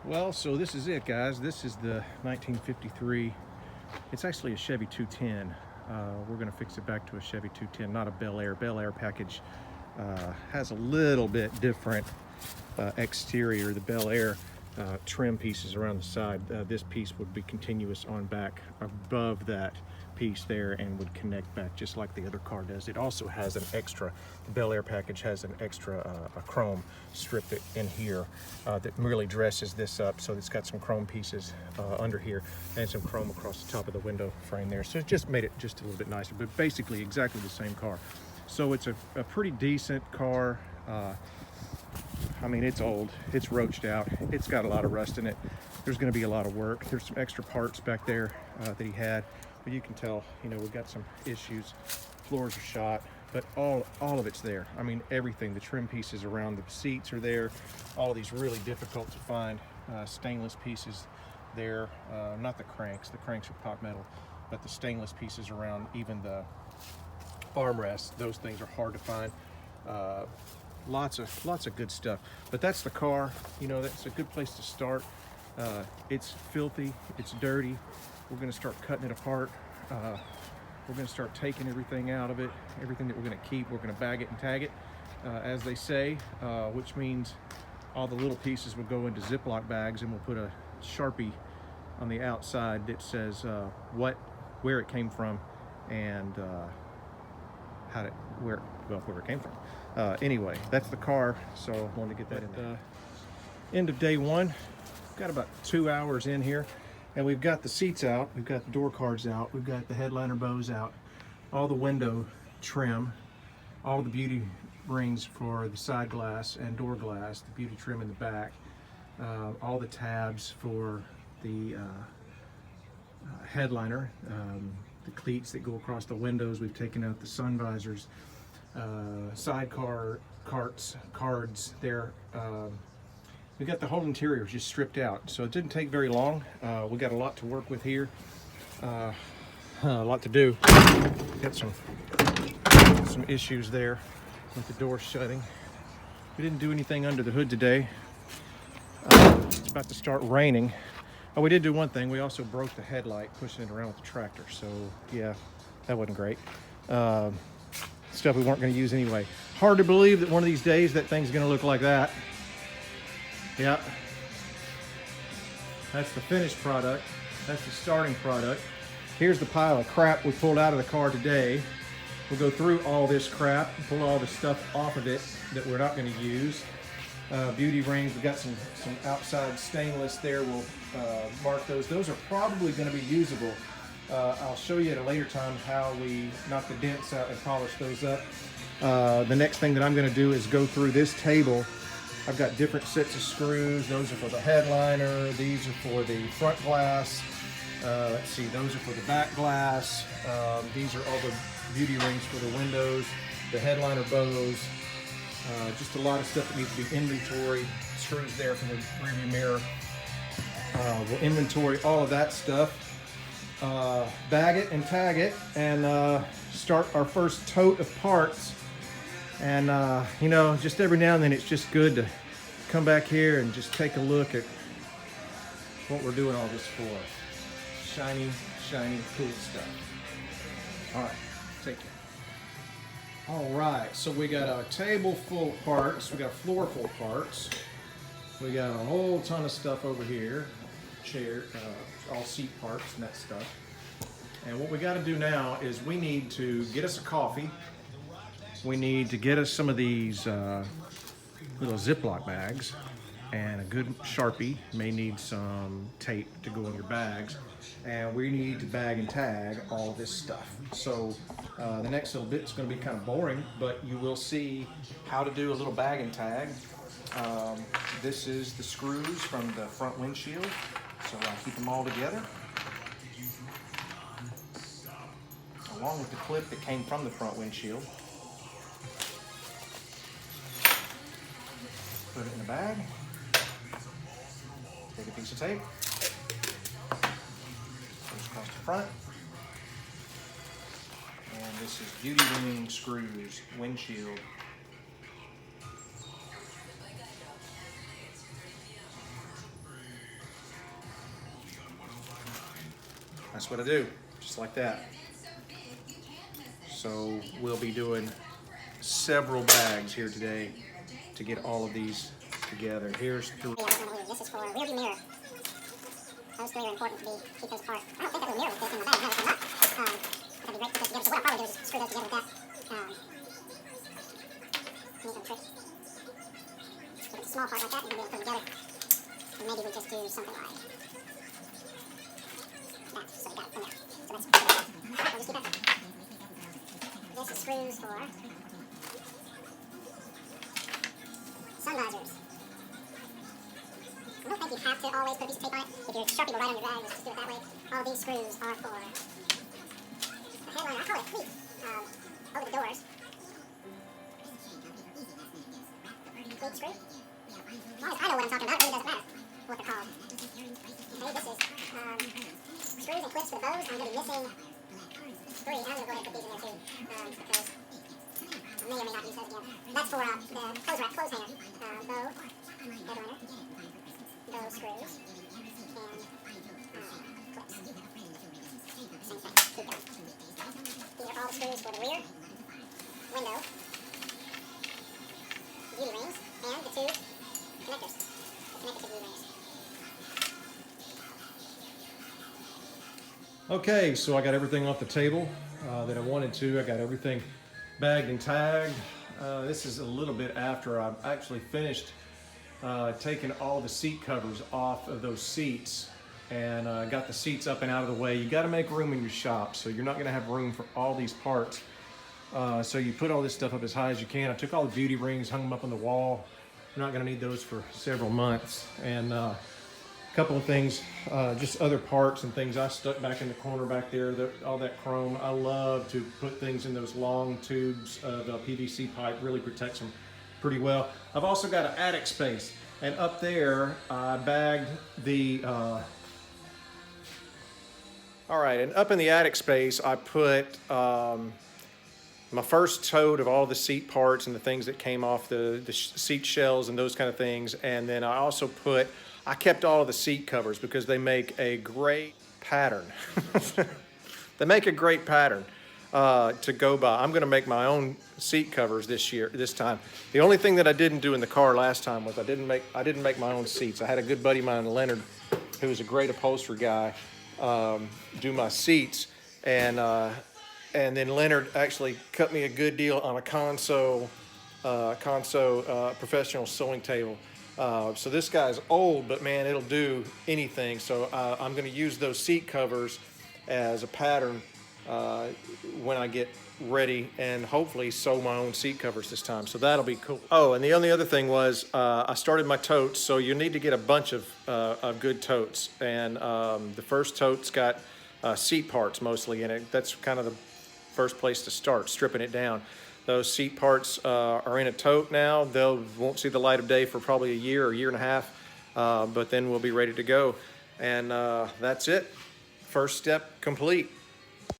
Well, so this is it, guys. This is the 1953. It's actually a Chevy 210. We're going to fix it back to a Chevy 210, not a Bel Air. Bel Air package has a little bit different exterior. The Bel Air trim pieces around the side. This piece would be continuous on back above that piece there and would connect back just like the other car does. It also has an extra, the Bel Air package has an extra a chrome strip in here that really dresses this up, so it's got some chrome pieces under here and some chrome across the top of the window frame there, so it just made it just a little bit nicer, but basically exactly the same car. So it's a pretty decent car. I mean, it's old, it's roached out, it's got a lot of rust in it. There's going to be a lot of work. There's some extra parts back there that he had, but you can tell, you know, we've got some issues. Floors are shot, but all of it's there. I mean, everything. The trim pieces around the seats are there. All of these really difficult to find stainless pieces there. Not the cranks. The cranks are pot metal, but the stainless pieces around even the armrests, those things are hard to find. Lots of good stuff. But that's the car. You know, that's a good place to start. It's filthy, it's dirty. We're going to start cutting it apart. We're going to start taking everything out of it. Everything that we're going to keep, we're going to bag it and tag it, as they say, which means all the little pieces will go into Ziploc bags, and we'll put a Sharpie on the outside that says where it came from, and where it came from. Anyway, that's the car, so I wanted to get that in there. End of day one. Got about 2 hours in here, and we've got the seats out, we've got the door cards out, we've got the headliner bows out, all the window trim, all the beauty rings for the side glass and door glass, the beauty trim in the back, all the tabs for the headliner, the cleats that go across the windows. We've taken out the sun visors, sidecar cards there. We got the whole interior just stripped out, so it didn't take very long. We got a lot to work with here, a lot to do. Got some issues there with the door shutting. We didn't do anything under the hood today. It's about to start raining. Oh, we did do one thing. We also broke the headlight pushing it around with the tractor, so yeah, that wasn't great. Stuff we weren't going to use anyway. Hard to believe that one of these days that thing's going to look like that. Yeah, that's the finished product. That's the starting product. Here's the pile of crap we pulled out of the car today. We'll go through all this crap, pull all the stuff off of it that we're not going to use. Beauty rings, we've got some outside stainless there. We'll mark those. Those are probably going to be usable. I'll show you at a later time how we knock the dents out and polish those up. The next thing that I'm going to do is go through this table. I've got different sets of screws. Those are for the headliner. These are for the front glass. Let's see, those are for the back glass. These are all the beauty rings for the windows, the headliner bows. Just a lot of stuff that needs to be inventoried. Screws there for the rearview mirror. We'll inventory all of that stuff. Bag it and tag it, and start our first tote of parts. And you know, just every now and then it's just good to come back here and just take a look at what we're doing all this for. Shiny, cool stuff. All right, take care. All right, so we got a table full of parts, we got a floor full of parts, we got a whole ton of stuff over here, chair, all seat parts and that stuff. And what we got to do now is we need to get us a coffee. We need to get us some of these little Ziploc bags and a good Sharpie. May need some tape to go in your bags. And we need to bag and tag all this stuff. So the next little bit is going to be kind of boring, but you will see how to do a little bag and tag. This is the screws from the front windshield. So I'll keep them all together, along with the clip that came from the front windshield. Put it in the bag. Take a piece of tape. Goes across the front. And this is beauty ring screws, windshield. That's what I do, just like that. So we'll be doing several bags here today to get all of these together. Here's the... This is for rearview mirror. Those three are important to keep those apart. I don't think that little mirror would fit in the bag. No, it's not. That'd be great to put together. So what I'll probably do is screw those together with that. Neat little trick. With a small part like that, you're going to be able to put them together. And maybe we just do something like that. So we got it from there. So that's good. We'll just keep that. This is screws for sun visors. I don't think you have to always put a piece of tape on it. If you're Sharpie will write on your bag, just do it that way. All these screws are for the headliner. I call it a cleat over the doors. Cleat screw. As long as I know what I'm talking about, it really doesn't matter what they're called. Okay, this is screws and clips for those. I'm going to be missing 3. I'm going to go ahead and put these in there too, because I may or may not use those again. That's for the clothes rack, clothes hanger, bow, headliner, those screws, and clips. Same thing, keep going. These are all the screws for the rear, window, beauty rings, and the 2 connectors. The connectors to beauty rings. Okay, so I got everything off the table that I wanted to. I got everything bagged and tagged. This is a little bit after I've actually finished taking all the seat covers off of those seats and got the seats up and out of the way. You got to make room in your shop, so you're not going to have room for all these parts. So you put all this stuff up as high as you can. I took all the beauty rings, hung them up on the wall. We're not going to need those for several months. And a couple of things, just other parts and things I stuck back in the corner back there, all that chrome. I love to put things in those long tubes of PVC pipe, really protects them pretty well. I've also got an attic space, and up there I bagged the, all right, and up in the attic space I put my first tote of all the seat parts and the things that came off the seat shells and those kind of things, and then I also I kept all of the seat covers because they make a great pattern. They make a great pattern to go by. I'm going to make my own seat covers this time. The only thing that I didn't do in the car last time was I didn't make my own seats. I had a good buddy of mine, Leonard, who was a great upholstery guy, do my seats, and then Leonard actually cut me a good deal on a Conso professional sewing table. So this guy's old, but man, it'll do anything. So I'm going to use those seat covers as a pattern when I get ready, and hopefully sew my own seat covers this time. So that'll be cool. Oh, and the only other thing was I started my totes. So you need to get a bunch of good totes. And the first tote's got seat parts mostly in it. That's kind of the first place to start, stripping it down. Those seat parts are in a tote now. Won't see the light of day for probably a year and a half, but then we'll be ready to go. And that's it. First step complete.